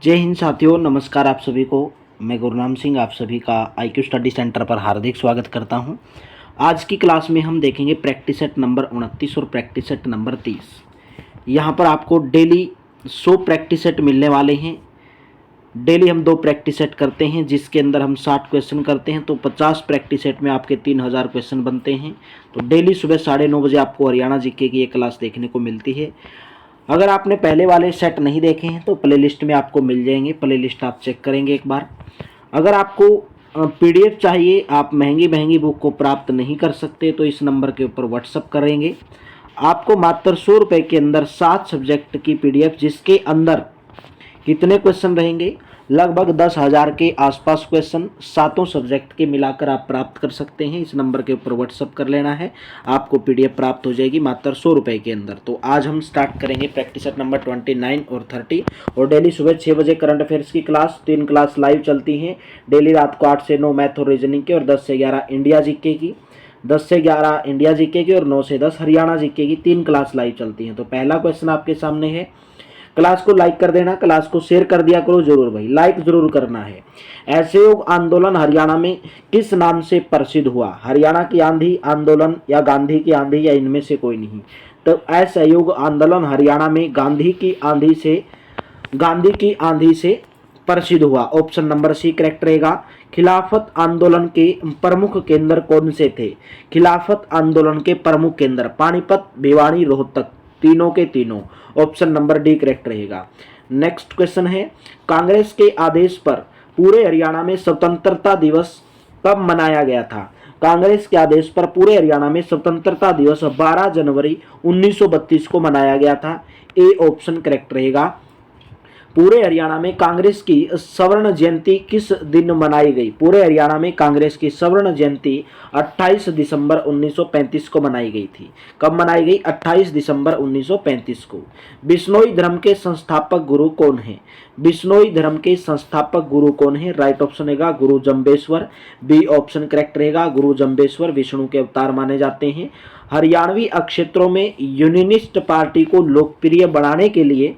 जय हिंद साथियों, नमस्कार आप सभी को। मैं गुरनाम सिंह आप सभी का IQ स्टडी सेंटर पर हार्दिक स्वागत करता हूं। आज की क्लास में हम देखेंगे प्रैक्टिस सेट नंबर 29 और प्रैक्टिस सेट नंबर 30। यहां पर आपको डेली 100 प्रैक्टिस सेट मिलने वाले हैं। डेली हम 2 प्रैक्टिस सेट करते हैं जिसके अंदर हम 60 क्वेश्चन करते हैं, तो 50 प्रैक्टिस सेट में आपके 3000 क्वेश्चन बनते हैं। तो डेली सुबह 9:30 बजे आपको हरियाणा जीके की ये क्लास देखने को मिलती है। अगर आपने पहले वाले सेट नहीं देखे हैं तो प्लेलिस्ट में आपको मिल जाएंगे, प्लेलिस्ट आप चेक करेंगे एक बार। अगर आपको PDF चाहिए, आप महंगी महंगी बुक को प्राप्त नहीं कर सकते तो इस नंबर के ऊपर व्हाट्सअप करेंगे। आपको मात्र 100 रुपये के अंदर 7 सब्जेक्ट की PDF, जिसके अंदर कितने क्वेश्चन रहेंगे, लगभग 10,000 के आसपास क्वेश्चन सातों सब्जेक्ट के मिलाकर आप प्राप्त कर सकते हैं। इस नंबर के ऊपर व्हाट्सअप कर लेना है, आपको PDF प्राप्त हो जाएगी मात्र 100 रुपये के अंदर। तो आज हम स्टार्ट करेंगे प्रैक्टिस सेट नंबर 29 और 30। और डेली सुबह 6 बजे करंट अफेयर्स की क्लास, 3 क्लास लाइव चलती हैं। डेली रात को 8 से 9 मैथ और रीजनिंग की, और 10 से 11 इंडिया जीके की, 10 से 11 इंडिया जीके की और 9 से 10 हरियाणा जीके की 3 क्लास लाइव चलती हैं। तो पहला क्वेश्चन आपके सामने है। क्लास को लाइक कर देना, क्लास को शेयर कर दिया करो जरूर भाई, लाइक जरूर करना है। असहयोग आंदोलन हरियाणा में किस नाम से प्रसिद्ध हुआ? हरियाणा की आंधी आंदोलन, या गांधी की आंधी, या इनमें से कोई नहीं। तो असहयोग आंदोलन हरियाणा में गांधी की आंधी से प्रसिद्ध हुआ। ऑप्शन नंबर सी करेक्ट रहेगा। खिलाफत आंदोलन के प्रमुख केंद्र कौन से थे? खिलाफत आंदोलन के प्रमुख केंद्र पानीपत, भिवानी, रोहतक, तीनों के तीनों। ऑप्शन नंबर डी करेक्ट रहेगा। नेक्स्ट क्वेश्चन है, कांग्रेस के आदेश पर पूरे हरियाणा में स्वतंत्रता दिवस कब मनाया गया था? कांग्रेस के आदेश पर पूरे हरियाणा में स्वतंत्रता दिवस 12 जनवरी 1932 को मनाया गया था। ए ऑप्शन करेक्ट रहेगा। पूरे हरियाणा में कांग्रेस की स्वर्ण जयंती किस दिन मनाई गई? पूरे हरियाणा में कांग्रेस की स्वर्ण जयंती 28 दिसंबर 1935 को मनाई गई थी। कब मनाई गई? 28 दिसंबर 1935 को। बिश्नोई धर्म के संस्थापक गुरु कौन है? बिश्नोई धर्म के संस्थापक गुरु कौन है? राइट ऑप्शन रहेगा गुरु जम्बेश्वर। बी ऑप्शन करेक्ट रहेगा। गुरु जम्बेश्वर विष्णु के अवतार माने जाते हैं। हरियाणवी क्षेत्रों में यूनियनिस्ट पार्टी को लोकप्रिय बनाने के लिए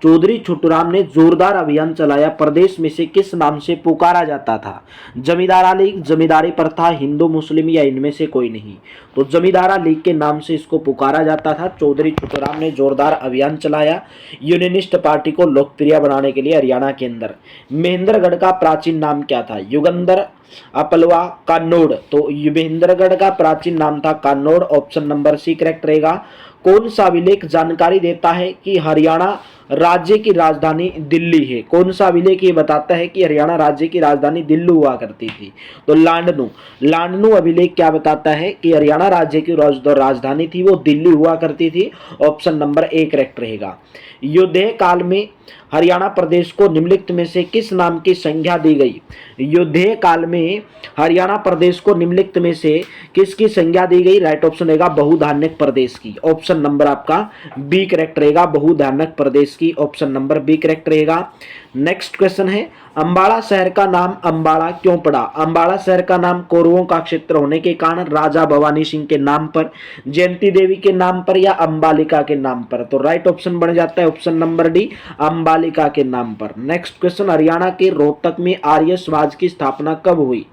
चौधरी छोटूराम ने जोरदार अभियान चलाया। प्रदेश में से किस नाम से पुकारा जाता था? जमींदारा लीग, जमींदारी प्रथा, हिंदू मुस्लिम, या इनमें से कोई नहीं। तो जमींदारा लीग के नाम से इसको पुकारा जाता था। चौधरी छोटूराम ने जोरदार अभियान चलाया यूनियनिस्ट पार्टी को लोकप्रिय बनाने के लिए हरियाणा के अंदर। महेंद्रगढ़ का प्राचीन नाम क्या था? युगंधर, अपलवा, कान्नौड़। तो महेंद्रगढ़ का प्राचीन नाम था कान्नौड़। ऑप्शन नंबर सी करेक्ट रहेगा। कौन सा अभिलेख जानकारी देता है कि हरियाणा राज्य की राजधानी दिल्ली है? कौन सा अभिलेख ये बताता है कि हरियाणा राज्य की राजधानी दिल्ली हुआ करती थी? तो लांडनू अभिलेख क्या बताता है कि हरियाणा राज्य की राजधानी थी वो दिल्ली हुआ करती थी। ऑप्शन नंबर ए करेक्ट रहेगा। युद्धे काल में हरियाणा प्रदेश को निम्नलिखित में से किस नाम की संज्ञा दी गई? युद्धे काल में हरियाणा प्रदेश को निम्नलिखित में से किसकी संज्ञा दी गई? राइट ऑप्शन रहेगा बहुधान्यक प्रदेश की। ऑप्शन नंबर आपका बी करेक्ट रहेगा, बहुधान्यक प्रदेश की। ऑप्शन नंबर बी करेक्ट रहेगा। नेक्स्ट क्वेश्चन है, अंबाला शहर का नाम अंबाला क्यों पड़ा? अंबाला शहर का नाम कौरवों का क्षेत्र होने के कारण, राजा भवानी सिंह के नाम पर, जयंती देवी के नाम पर, या अंबालिका के नाम पर? तो राइट ऑप्शन बन जाता है ऑप्शन नंबर डी, अंबालिका के नाम पर। नेक्स्ट क्वेश्चन, हरियाणा के रोहतक में आर्य समाज की स्थापना कब हुई?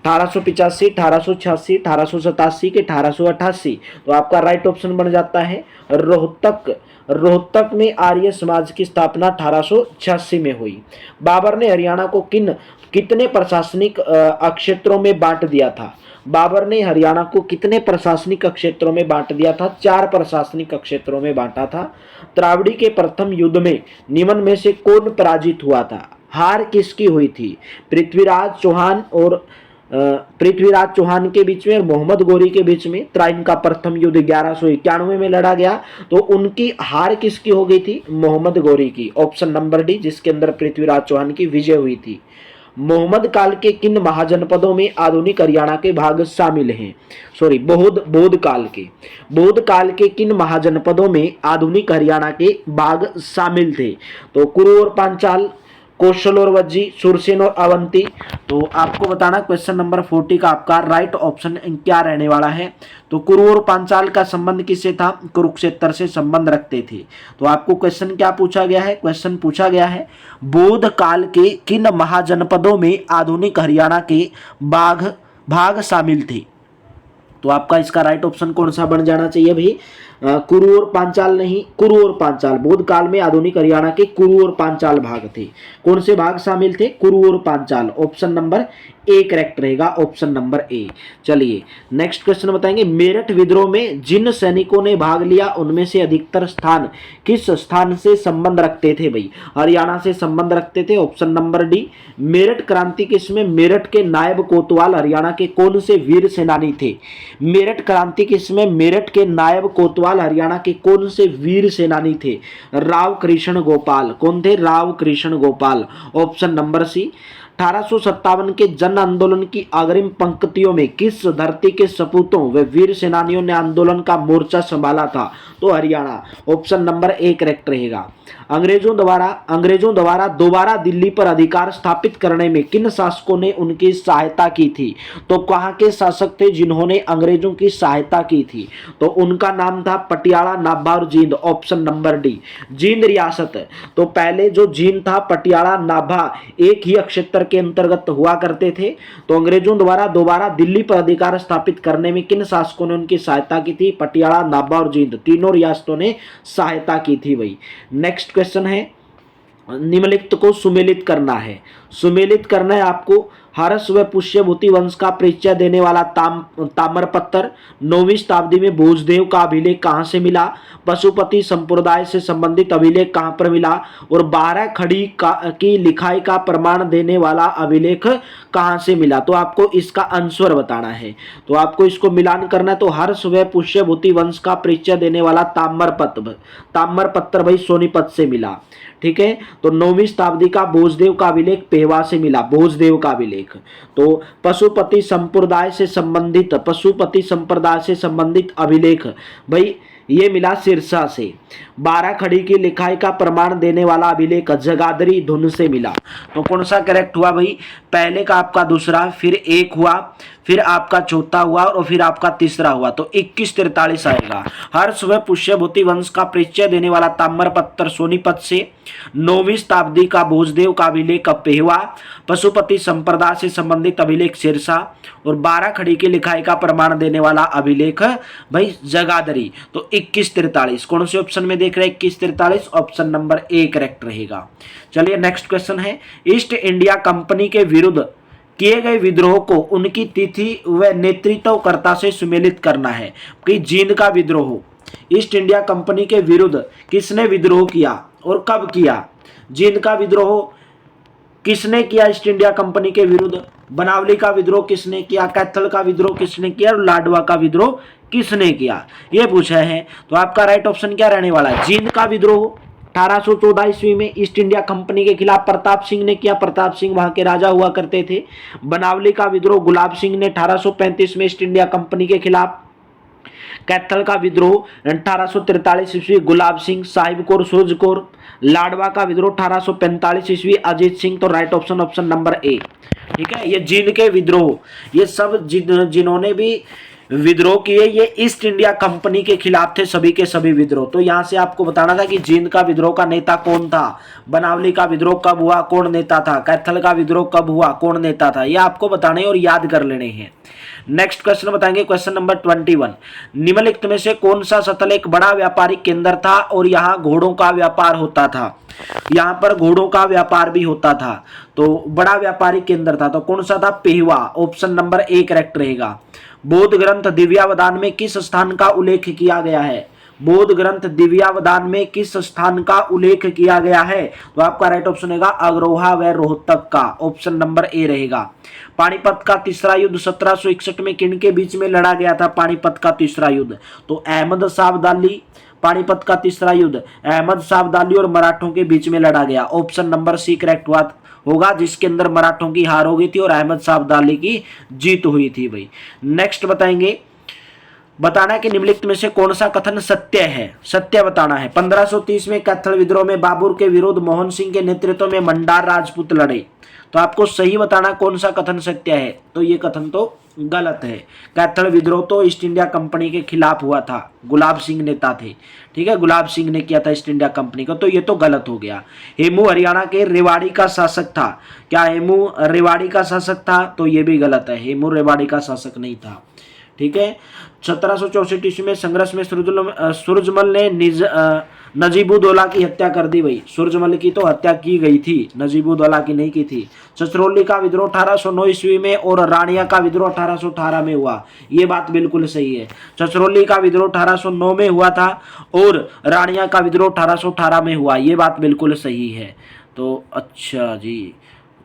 1885, 1886, 1887 के 1888? तो आपका राइट ऑप्शन बन जाता है रोहतक में आर्य समाज की स्थापना 1886 में हुई। बाबर ने हरियाणा को कितने प्रशासनिक क्षेत्रों में बांट दिया था? बाबर ने हरियाणा को कितने प्रशासनिक क्षेत्रों में बांट दिया था? 4 प्रशासनिक क्षेत्रों में बांटा था। त्रावड़ी के प्रथम युद्ध में निम्न में से कौन पराजित हुआ था? हार किसकी हुई थी? पृथ्वीराज चौहान के बीच में और मोहम्मद गौरी के बीच में त्राइन का प्रथम युद्ध 1191 में लड़ा गया। तो उनकी हार किसकी हो गई थी? मोहम्मद गौरी की। ऑप्शन नंबर डी, जिसके अंदर पृथ्वीराज चौहान की विजय हुई थी। मोहम्मद काल के किन महाजनपदों में आधुनिक हरियाणा के भाग शामिल हैं? बौद्ध काल के किन महाजनपदों में आधुनिक हरियाणा के भाग शामिल थे? तो कुरु और पांचाल, कौशल और वज्जी, सुरसेन और अवंती। तो आपको बताना क्वेश्चन नंबर 40 का आपका राइट ऑप्शन क्या रहने वाला है। तो कुरु और पांचाल का संबंध किससे था, कुरुक्षेत्र से संबंध रखते थे। तो आपको क्वेश्चन क्या पूछा गया है, क्वेश्चन पूछा गया है बौद्ध काल के किन महाजनपदों में आधुनिक हरियाणा के भाग शामिल थे। तो आपका इसका राइट ऑप्शन कौन सा बन जाना चाहिए भाई, कुरु और पांचाल नहीं, कुरु और पांचाल। बौद्ध काल में आधुनिक हरियाणा के कुरु और पांचाल भाग थे। कौन से भाग शामिल थे, कुरु और Panchal. Option number A correct रहेगा, ऑप्शन नंबर ए। चलिए नेक्स्ट क्वेश्चन बताएंगे, मेरठ विद्रोह में जिन सैनिकों ने भाग लिया उनमें से अधिकतर स्थान किस स्थान से संबंध रखते थे भाई, हरियाणा से संबंध रखते थे। Option number D. मेरठ क्रांति किसमें, मेरठ के नायब कोतवाल हरियाणा के कौन से वीर सेनानी थे। मेरठ क्रांति किसमें, मेरठ के नायब कोतवाल हरियाणा के कौन से वीर सेनानी थे, राव कृष्ण गोपाल। कौन थे, Rao Krishna Gopal. Option number C. 1857 के जन आंदोलन की अग्रिम पंक्तियों में किस धरती के सपूतों व वीर सेनानियों ने आंदोलन का मोर्चा संभाला था, तो Haryana. Option number A correct रहेगा। अंग्रेजों द्वारा दोबारा दिल्ली पर अधिकार स्थापित करने में किन शासकों ने उनकी सहायता की थी। तो कहाँ के शासक थे जिन्होंने अंग्रेजों की सहायता की थी, तो उनका नाम था पटियाला, नाभा और Jind. Option number D. Jind रियासत, तो पहले जो जींद था, पटियाला, नाभा एक ही क्षेत्र के अंतर्गत हुआ करते थे। तो अंग्रेजों द्वारा दोबारा दिल्ली पर अधिकार स्थापित करने में किन शासकों ने उनकी सहायता की थी, पटियाला, नाभा और जींद, तीनों रियासतों ने सहायता की थी भाई। नेक्स्ट क्वेश्चन है, निम्नलिखित को सुमेलित करना है। सुमेलित करना है आपको, हर्ष व पुष्यभूति वंश का परिचय देने वाला ताम्रपत्र। 9वीं शताब्दी में भोजदेव का अभिलेख कहाँ से मिला, पशुपति संप्रदाय से संबंधित अभिलेख कहाँ पर मिला, और 12 खड़ी की लिखाई का प्रमाण देने वाला अभिलेख कहाँ से मिला। तो आपको इसका आंसर बताना है। तो आपको इसको मिलान करना है। तो हर्ष व पुष्यभूति वंश का परिचय देने वाला ताम्रपत्र भाई सोनीपत से मिला। ठीक है। तो 9वीं शताब्दी का भोजदेव का अभिलेख पेहवा से मिला, भोजदेव का अभिलेख। तो पशुपति संप्रदाय से संबंधित अभिलेख भाई ये मिला सिरसा से। 12 खड़ी की लिखाई का प्रमाण देने वाला अभिलेख जगाधरी धुन से मिला। तो कौन सा करेक्ट हुआ भाई, पहले का आपका दूसरा, फिर एक हुआ, फिर आपका चौथा हुआ और फिर आपका तीसरा हुआ। तो 2143 आएगा। हर्ष व पुष्यभूति वंश का परिचय देने वाला ताम्रपत्र सोनीपत से, 9वीं शताब्दी का भोजदेव का अभिलेख पेहवा, पशुपति संप्रदाय से संबंधित अभिलेख सिरसा और 12 खड़ी की लिखाई का प्रमाण देने वाला अभिलेख भाई जगाधरी। तो 2143 कौन से ऑप्शन में देख रहे हैं, 2143 ऑप्शन नंबर ए करेक्ट रहेगा। चलिए नेक्स्ट क्वेश्चन है, ईस्ट इंडिया कंपनी के विरुद्ध किए गए विद्रोह को उनकी तिथि व नेतृत्वकर्ता से सुमेलित करना है। कि जींद का विद्रोह, ईस्ट इंडिया कंपनी के विरुद्ध किसने विद्रोह किया और कब किया। जींद का विद्रोह किसने किया ईस्ट इंडिया कंपनी के विरुद्ध, बनावली का विद्रोह किसने किया, कैथल का विद्रोह किसने किया और लाडवा का विद्रोह किसने किया, ये पूछा है। तो आपका राइट ऑप्शन क्या रहने वाला है, जींद का विद्रोह 1814 ईस्वी में ईस्ट इंडिया कंपनी के खिलाफ प्रताप सिंह ने किया, प्रताप सिंह वहां के राजा हुआ करते थे। बनावली का विद्रोह गुलाब सिंह ने 1835 में ईस्ट इंडिया कंपनी के खिलाफ। कैथल का विद्रोह 1843 ईस्वी गुलाब सिंह, साहिब कौर, सूरज कौर। लाडवा का विद्रोह 1845 ईस्वी अजीत सिंह। तो राइट ऑप्शन ऑप्शन नंबर ए। ठीक है, ये जींद के विद्रोह, ये सब जिन्होंने भी विद्रोह किए ये ईस्ट इंडिया कंपनी के खिलाफ थे, सभी के सभी विद्रोह। तो यहां से आपको बताना था कि जींद का विद्रोह का नेता कौन था, बनावली का विद्रोह कब हुआ, कौन नेता था, कैथल का विद्रोह कब हुआ, कौन नेता था, ये आपको बताने और याद कर लेने हैं। नेक्स्ट क्वेश्चन बताएंगे, क्वेश्चन नंबर 21, निम्नलिखित में से कौन सा सतल एक बड़ा व्यापारिक केंद्र था और यहाँ घोड़ों का व्यापार होता था। यहाँ पर घोड़ों का व्यापार भी होता था, तो बड़ा व्यापारिक केंद्र था। तो कौन सा था, Pehowa. Option number A correct रहेगा। बौद्ध ग्रंथ दिव्यावदान में किस स्थान का उल्लेख किया गया है, बौद्ध ग्रंथ दिव्यावदान में किस स्थान का उल्लेख किया गया है। तो आपका राइट ऑप्शन रहेगा अग्रोहा व रोहतक का, ऑप्शन नंबर ए रहेगा। पानीपत का तीसरा युद्ध 1761 में किन के बीच में लड़ा गया था, पानीपत का तीसरा युद्ध। तो अहमद शाह अब्दाली, पानीपत का तीसरा युद्ध अहमद शाह अब्दाली और मराठों के बीच में लड़ा गया। ऑप्शन नंबर सी करेक्ट होगा, जिसके अंदर मराठों की हार हो गई थी और अहमद शाह अब्दाली की जीत हुई थी भाई। नेक्स्ट बताएंगे, बताना है कि निम्नलिखित में से कौन सा कथन सत्य है, सत्य बताना है। 1530 में कैथल विद्रोह में बाबर के विरुद्ध मोहन सिंह के नेतृत्व में मंडार राजपूत लड़े। तो आपको सही बताना कौन सा कथन सत्य है। तो ये कथन तो गलत है। कैथल विद्रोह तो ईस्ट इंडिया कंपनी के खिलाफ हुआ था, गुलाब सिंह नेता थे, ठीक है, गुलाब सिंह ने किया था ईस्ट इंडिया कंपनी का, तो ये तो गलत हो गया। हेमू हरियाणा के रेवाड़ी का शासक था। क्या हेमू रेवाड़ी का शासक था? तो ये भी गलत है, हेमू रेवाड़ी का शासक नहीं था, ठीक है। 1764 ईस्वी में संघर्ष में सूरजमल ने नजीबुद्दौला की हत्या कर दी। भाई सूरजमल की तो हत्या की गई थी, नजीबुद्दौला की नहीं की थी। छछरौली का विद्रोह 1809 ईस्वी में और रानिया का विद्रोह 1818 में हुआ। ये बात बिल्कुल सही है। छछरौली का विद्रोह 1809 में हुआ था और रानिया का विद्रोह 1818 में हुआ। ये बात बिल्कुल सही है। तो अच्छा जी,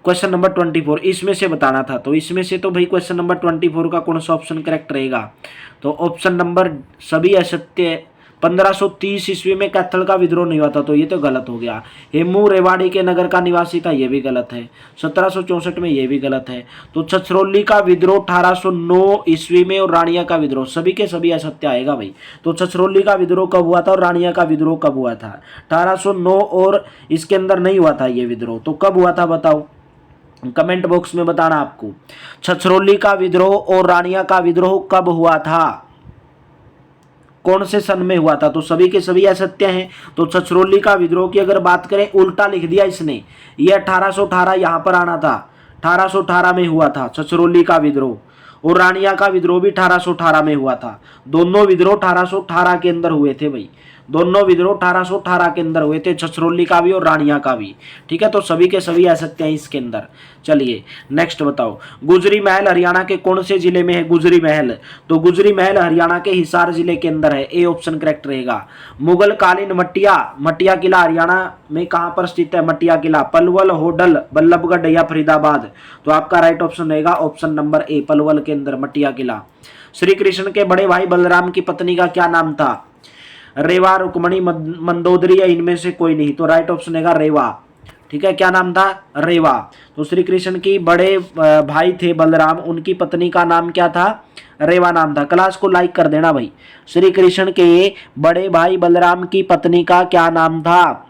क्वेश्चन नंबर 24 इसमें से बताना था। तो इसमें से तो भाई क्वेश्चन नंबर 24 का कौन सा ऑप्शन करेक्ट रहेगा? तो ऑप्शन नंबर सभी असत्य। 1530 ईस्वी में कैथल का विद्रोह नहीं हुआ था, तो ये तो गलत हो गया। हेमू रेवाड़ी के नगर का निवासी था, ये भी गलत है। 1764 में ये भी गलत है। तो छछरौली का विद्रोह 1809 ईस्वी में और रानिया का विद्रोह, सभी के सभी असत्य आएगा भाई। तो छछरौली का विद्रोह कब हुआ था और रानिया का विद्रोह कब हुआ था? 1809 और इसके अंदर नहीं हुआ था ये विद्रोह, तो कब हुआ था बताओ, कमेंट बॉक्स में बताना आपको। छछरौली का विद्रोह और रानिया का विद्रोह कब हुआ था, कौन से सन में हुआ था? तो सभी के सभी असत्य हैं। तो छछरौली का विद्रोह की अगर बात करें, उल्टा लिख दिया इसने, ये 1818 यहां पर आना था, 1818 में हुआ था छछरौली का विद्रोह, और रानिया का विद्रोह भी 1818 में हुआ था। दोनों विद्रोह 1818 के अंदर हुए थे भाई, दोनों विद्रोह 1818 के अंदर हुए थे, छछरौली का भी और रानिया का भी, ठीक है। तो सभी के सभी आ सकते हैं इसके अंदर। चलिए नेक्स्ट बताओ, गुजरी महल हरियाणा के कौन से जिले में है? गुजरी महल, तो गुजरी महल हरियाणा के हिसार जिले के अंदर है, ए ऑप्शन करेक्ट रहेगा। मुगल कालीन मटिया किला हरियाणा में कहां पर स्थित है? मटिया किला पलवल, होडल, बल्लभगढ़ या फरीदाबाद? तो आपका राइट ऑप्शन रहेगा ऑप्शन नंबर ए, पलवल के अंदर मटिया किला। श्री कृष्ण के बड़े भाई बलराम की पत्नी का क्या नाम था? रेवा, रुक्मणी, मंदोदरी या इनमें से कोई नहीं? तो राइट ऑप्शन है रेवा, ठीक है। क्या नाम था? रेवा। तो श्री कृष्ण की बड़े भाई थे बलराम, उनकी पत्नी का नाम क्या था? रेवा नाम था। क्लास को लाइक कर देना भाई। श्री कृष्ण के बड़े भाई बलराम की पत्नी का क्या नाम था?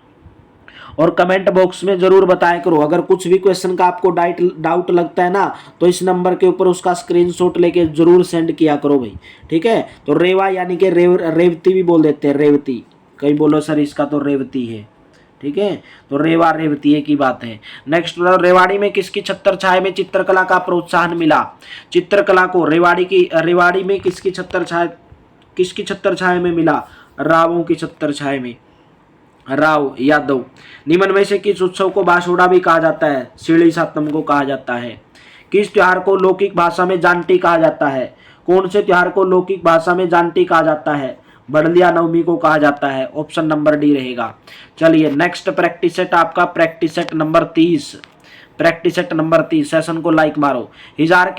और कमेंट बॉक्स में जरूर बताया करो। अगर कुछ भी क्वेश्चन का आपको डाउट लगता है ना, तो इस नंबर के ऊपर उसका स्क्रीनशॉट लेके जरूर सेंड किया करो भाई, ठीक है। तो रेवा यानी कि रेवती भी बोल देते हैं, रेवती, कहीं बोलो सर इसका तो रेवती है, ठीक है। तो रेवा रेवती की बात है। नेक्स्ट, रेवाड़ी में किसकी छत्र छाया में चित्रकला का प्रोत्साहन मिला? चित्रकला को रेवाड़ी में किसकी छत्र छाया में मिला? रावों की छत्र छाया में, राव यादव। निम्न में से किस उत्सव को बासुड़ा भी कहा जाता है? सीढ़ी सातम को कहा जाता है। किस त्योहार को लौकिक भाषा में जानटी कहा जाता है? कौन से त्योहार को लौकिक भाषा में जानटी कहा जाता है? बड़लिया नवमी को कहा जाता है, ऑप्शन नंबर डी रहेगा। चलिए नेक्स्ट प्रैक्टिस सेट आपका practice set number 30, practice set number 30। Session को लाइक मारो। हिसार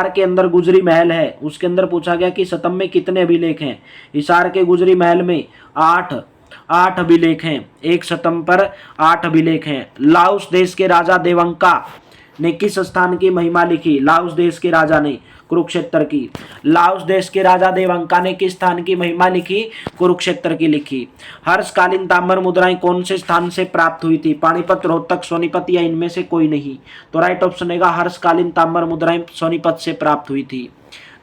के अंदर गुजरी महल है, उसके अंदर पूछा गया कि शतम में कितने अभिलेख हैं? हिसार के गुजरी महल में 8 अभिलेख हैं, एक शतम पर 8 अभिलेख हैं। लाओस देश के राजा देवंका ने किस स्थान की महिमा लिखी? लाओस देश के राजा ने कुरुक्षेत्र की। लाओस देश के राजा देवंका ने किस स्थान की महिमा लिखी? कुरुक्षेत्र की लिखी। हर्षकालीन ताम्र मुद्राएं कौन से स्थान से प्राप्त हुई थी? पानीपत, रोहतक, सोनीपत या इनमें से कोई नहीं? तो राइट ऑप्शन रहेगा हर्षकालीन ताम्र मुद्राएं सोनीपत से प्राप्त हुई थी।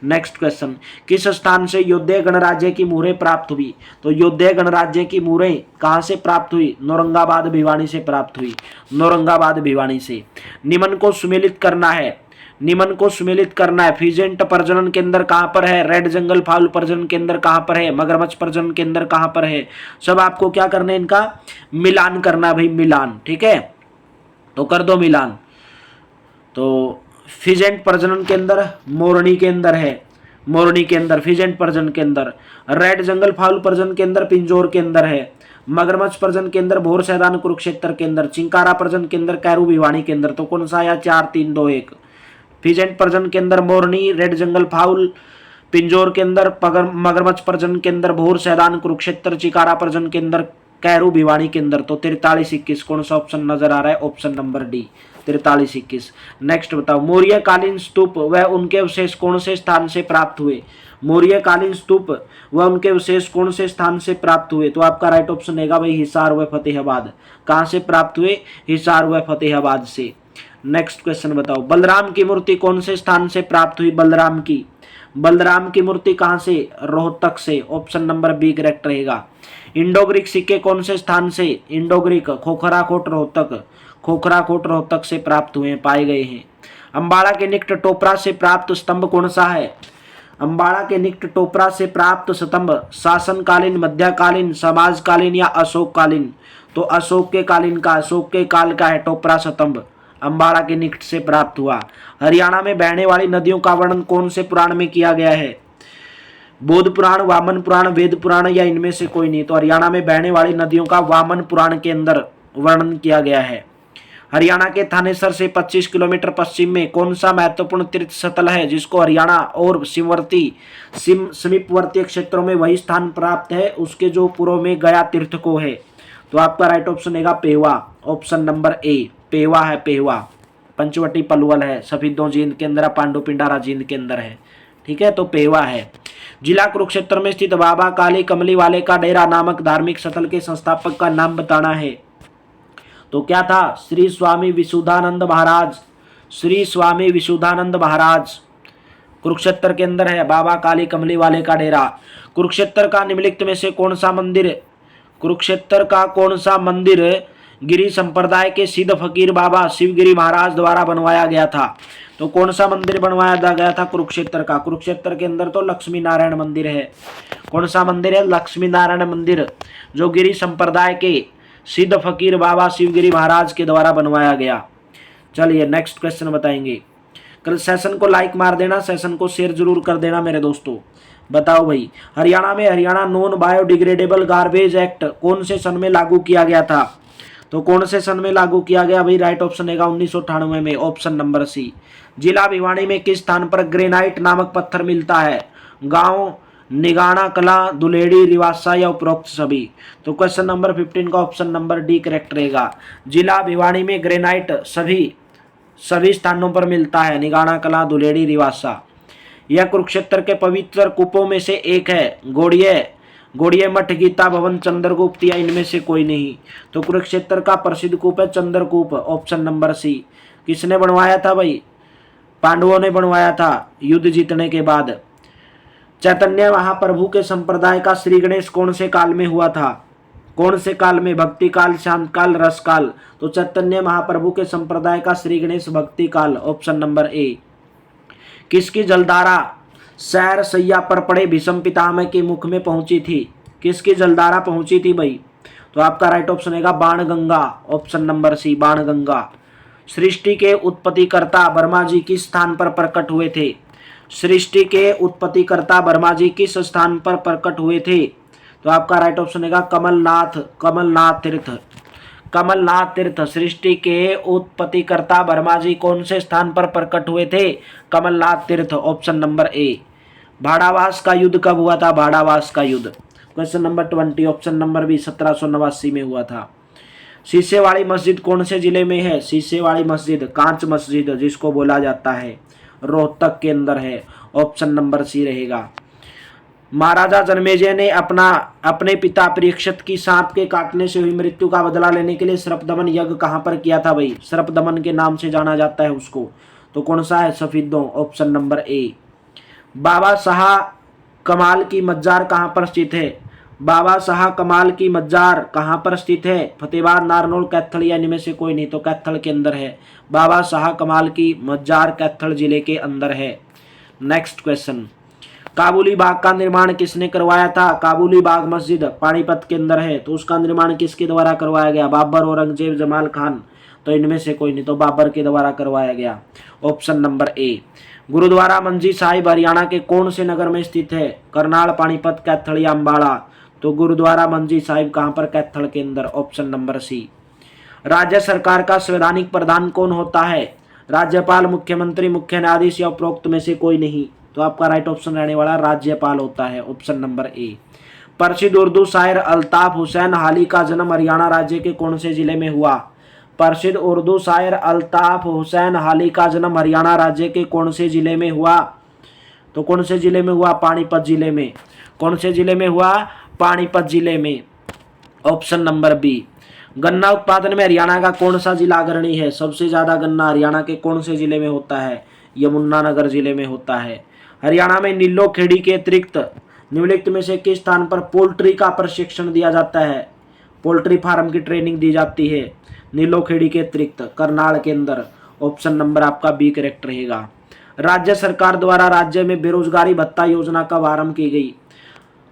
नेक्स्ट क्वेश्चन, किस स्थान से योद्धे गणराज्य की मुहरें प्राप्त हुई? तो योद्धे गणराज्य की मुहरें कहां से प्राप्त हुई? नौरंगाबाद भिवानी से प्राप्त हुई, नौरंगाबाद भिवानी से। निम्न को सुमेलित करना है, निम्न को सुमेलित करना है। फिजेंट प्रजनन केंद्र कहां पर है? रेड जंगल फाउल प्रजनन केंद्र कहां पर है? मगरमच्छ प्रजनन केंद्र कहां पर है? सब आपको क्या करना है, इनका मिलान करना भाई, मिलान, ठीक है। तो कर दो मिलान। तो फिजेंट प्रजनन केंद्र मोरनी के अंदर है, मोरनी के अंदर फिजेंट प्रजनन केंद्र। रेड जंगल फाउल प्रजनन केंद्र पिंजौर के अंदर है। मगरमच्छ प्रजनन केंद्र भोर सैदान कुरुक्षेत्र के अंदर। चिंकारा प्रजनन केंद्र कैरू भिवानी के अंदर। तो कौन सा आया? 4 3 2 1। फिजेंट प्रजनन केंद्र मोरनी, रेड जंगल फाउल पिंजौर के अंदर, मगरमच्छ प्रजनन केंद्र भोर सैदान कुरुक्षेत्र, चिकारा प्रजनन केंद्र कैरू भिवानी के अंदर। तो 4321 कौन सा ऑप्शन नजर आ रहा है? Option number D 4321। नेक्स्ट बताओ, मौर्यकालीन स्तूप व उनके अवशेष कौन से स्थान से प्राप्त हुए? मौर्यकालीन स्तूप व उनके अवशेष कौन से स्थान से प्राप्त हुए? तो आपका राइट ऑप्शन रहेगा भाई हिसार व फतेहाबाद। कहां से प्राप्त हुए? हिसार व फतेहाबाद से। नेक्स्ट क्वेश्चन बताओ, बलराम की मूर्ति कौन से स्थान से प्राप्त हुई? बलराम की मूर्ति कहां से? रोहतक से। ऑप्शन नंबर बी करेक्ट रहेगा। इंडो ग्रीक सिक्के कौन से स्थान से? इंडो ग्रीक खोखराकोट रोहतक से प्राप्त हुए पाए गए हैं। अंबाड़ा के निकट टोपरा से प्राप्त स्तंभ कौन सा है? अंबाड़ा के निकट टोपरा से प्राप्त स्तंभ शासनकालीन, मध्यकालीन, समाजकालीन या अशोककालीन? तो अशोक के काल का है टोपरा स्तंभ, अंबाड़ा के निकट से प्राप्त हुआ। हरियाणा में बहने वाली नदियों का वर्णन कौन से पुराण में किया गया है? बोध पुराण, वामन पुराण, वेद पुराण या इनमें से कोई नहीं? तो हरियाणा में बहने वाली नदियों का वामन पुराण के अंदर वर्णन किया गया है। हरियाणा के थानेसर से 25 किलोमीटर पश्चिम में कौन सा महत्वपूर्ण तीर्थ स्थल है जिसको हरियाणा और समीपवर्ती क्षेत्रों में वही स्थान प्राप्त है उसके जो पूर्व में गया तीर्थ को है? तो आपका राइट ऑप्शन है पेहवा। ऑप्शन नंबर ए पेहवा है। पेहवा पंचवटी पलवल है, सफीदों जींद के अंदर, पांडु पिंडारा जींद के अंदर है। ठीक है, तो पेहवा है। जिला कुरुक्षेत्र में स्थित बाबा काली कमली वाले का डेरा नामक धार्मिक स्थल के संस्थापक का नाम बताना है। तो क्या था? श्री स्वामी विशुद्धानंद महाराज। कुरुक्षेत्र के अंदर है बाबा काली कमली वाले का डेरा। कुरुक्षेत्र का निम्नलिखित में से कौन सा मंदिर गिरी संप्रदाय के सिद्ध फकीर बाबा शिवगिरी महाराज द्वारा बनवाया गया था? तो कौन सा मंदिर बनवाया गया था कुरुक्षेत्र का? कुरुक्षेत्र के अंदर तो लक्ष्मी नारायण मंदिर है। कौन सा मंदिर है? लक्ष्मी नारायण मंदिर, जो गिरी संप्रदाय के सिद्ध फकीर बाबा शिवगिरी महाराज के द्वारा बनवाया गया। चलिए नेक्स्ट क्वेश्चन बताएंगे। कल सेशन को लाइक मार देना, सेशन को शेयर जरूर कर देना मेरे दोस्तों। बताओ भाई, हरियाणा में Haryana non biodegradable garbage act कौन से सन में लागू किया गया था? तो कौन से सन में लागू किया गया भाई? राइट ऑप्शन है 1998 में। Option number C. जिला भिवानी में किस स्थान पर ग्रेनाइट नामक पत्थर मिलता है? गांव निगाना कला, दुलेड़ी, रिवासा या उपरोक्त सभी? तो क्वेश्चन नंबर 15 का ऑप्शन नंबर डी करेक्ट रहेगा। जिला भिवानी में ग्रेनाइट सभी स्थानों पर मिलता है, निगाना कला, दुलेड़ी, रिवासा। यह कुरुक्षेत्र के पवित्र कूपों में से एक है। गोड़िये मठ, गीता भवन, चंद्रगुप्त या इनमें से कोई नहीं? तो कुरुक्षेत्र का प्रसिद्ध कूप है चंद्रकूप। ऑप्शन नंबर सी। किसने बनवाया था भाई? पांडवों ने बनवाया था युद्ध जीतने के बाद। चैतन्य महाप्रभु के संप्रदाय का श्री गणेश कौन से काल में हुआ था? कौन से काल में? भक्ति काल, शांत काल, रस काल? तो चैतन्य महाप्रभु के संप्रदाय का श्री गणेश भक्ति काल। ऑप्शन नंबर ए। किसकी जलधारा सैर सैया पर पड़े भीष्म पितामह के मुख में पहुंची थी? किसकी जलधारा पहुंची थी भाई? तो आपका राइट ऑप्शन है Banganga. Option number C Banganga. सृष्टि के उत्पत्तिकर्ता ब्रह्मा जी किस स्थान पर प्रकट हुए थे? सृष्टि के उत्पत्तिकर्ता ब्रह्मा जी किस स्थान पर प्रकट हुए थे? तो आपका राइट ऑप्शन है कमलनाथ तीर्थ। सृष्टि के उत्पत्तिकर्ता ब्रह्मा जी कौन से स्थान पर प्रकट हुए थे? कमलनाथ तीर्थ। ऑप्शन नंबर ए। भाड़ावास का युद्ध कब हुआ था? भाड़ावास का युद्ध question number 20 option number B 1789 में हुआ था। शीशेवाड़ी मस्जिद कौन से जिले में है? शीशेवाड़ी मस्जिद, कांच मस्जिद जिसको बोला जाता है, रोहतक के अंदर है। ऑप्शन नंबर सी रहेगा। महाराजा जन्मेजय ने अपने पिता परीक्षित की सांप के काटने से हुई मृत्यु का बदला लेने के लिए सर्पदमन यज्ञ कहां पर किया था भाई? सर्पदमन के नाम से जाना जाता है उसको। तो कौन सा है? Safidon. Option number A. Baba Shah Kamal की मज्जार कहां पर स्थित है? बाबा शाह कमाल की मज्जार कहां पर स्थित है? फतेहाबाद, नारनौल, कैथल या इनमें से कोई नहीं? तो कैथल के अंदर है। बाबा शाह कमाल की मज्जार कैथल जिले के अंदर है। Next question. काबुली बाग का निर्माण किसने करवाया था? काबुली बाग मस्जिद पानीपत के अंदर है, तो उसका निर्माण किसके द्वारा करवाया गया? बाबर, औरंगजेब, जमाल खान? तो इनमें से कोई नहीं, तो बाबर के द्वारा करवाया गया। ऑप्शन नंबर ए। गुरुद्वारा मंजी साहिब हरियाणा के कौन से नगर में स्थित है? करनाल, पानीपत, कैथल या अम्बाड़ा? तो गुरुद्वारा मंजी साहिब कहां पर? कैथल के अंदर। Option number C. राज्य सरकार का संवैधानिक प्रधान कौन होता है? राज्यपाल, मुख्यमंत्री, मुख्य न्यायाधीश या उपरोक्त में से कोई नहीं? तो आपका राइट ऑप्शन रहने वाला राज्यपाल होता है। ऑप्शन नंबर ए। प्रसिद्ध उर्दू शायर अल्ताफ हुसैन हाली का जन्म हरियाणा राज्य के कौन से जिले में हुआ? प्रसिद्ध उर्दू शायर अल्ताफ हुसैन हाली का जन्म हरियाणा राज्य के कौन से जिले में हुआ? तो कौन से जिले में हुआ? पानीपत जिले में। कौन से जिले में हुआ? पानीपत जिले में। Option number B. गन्ना उत्पादन में हरियाणा का कौन सा जिला अग्रणी है? सबसे ज्यादा गन्ना हरियाणा के कौन से जिले में होता है? यमुनानगर जिले में होता है। हरियाणा में नीलो खेड़ी के अतिरिक्त निम्नलिखित में से किस स्थान पर पोल्ट्री का प्रशिक्षण दिया जाता है? पोल्ट्री फार्म की ट्रेनिंग दी जाती है नीलो खेड़ी के अतिरिक्त करनाल के अंदर। ऑप्शन नंबर आपका बी करेक्ट रहेगा। राज्य सरकार द्वारा राज्य में बेरोजगारी भत्ता योजना कब आरंभ की गई?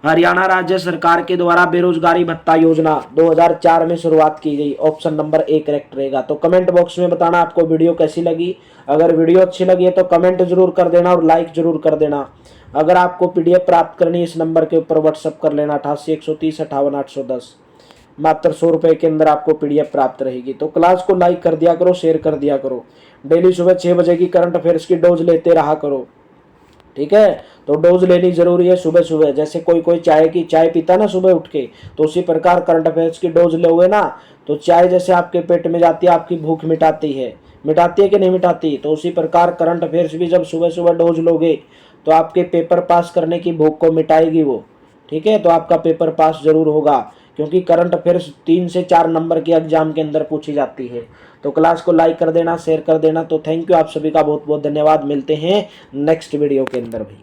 हरियाणा राज्य सरकार के द्वारा बेरोजगारी भत्ता योजना 2004 में शुरुआत की गई। ऑप्शन नंबर ए करेक्ट रहेगा। तो कमेंट बॉक्स में बताना आपको वीडियो कैसी लगी। अगर वीडियो अच्छी लगी है तो कमेंट जरूर कर देना और लाइक जरूर कर देना। अगर आपको पीडीएफ प्राप्त करनी है इस नंबर के ऊपर व्हाट्सअप कर लेना 88 130 58 810। मात्र 100 रुपये के अंदर आपको पीडीएफ प्राप्त रहेगी। तो क्लास को लाइक कर दिया करो, शेयर कर दिया करो। डेली सुबह 6 बजे की करंट अफेयर्स की डोज लेते रहा करो, ठीक है। तो डोज लेनी जरूरी है सुबह सुबह। जैसे कोई चाय पीता ना सुबह उठ के, तो उसी प्रकार करंट अफेयर्स की डोज लोगे ना तो चाय जैसे आपके पेट में जाती है आपकी भूख मिटाती है कि नहीं मिटाती, तो उसी प्रकार करंट अफेयर्स भी जब सुबह सुबह डोज लोगे तो आपके पेपर पास करने की भूख को मिटाएगी वो, ठीक है। तो आपका पेपर पास जरूर होगा, क्योंकि करंट अफेयर्स 3 से 4 नंबर के एग्जाम के अंदर पूछी जाती है। तो क्लास को लाइक कर देना, शेयर कर देना। तो थैंक यू, आप सभी का बहुत बहुत धन्यवाद। मिलते हैं नेक्स्ट वीडियो के अंदर भी।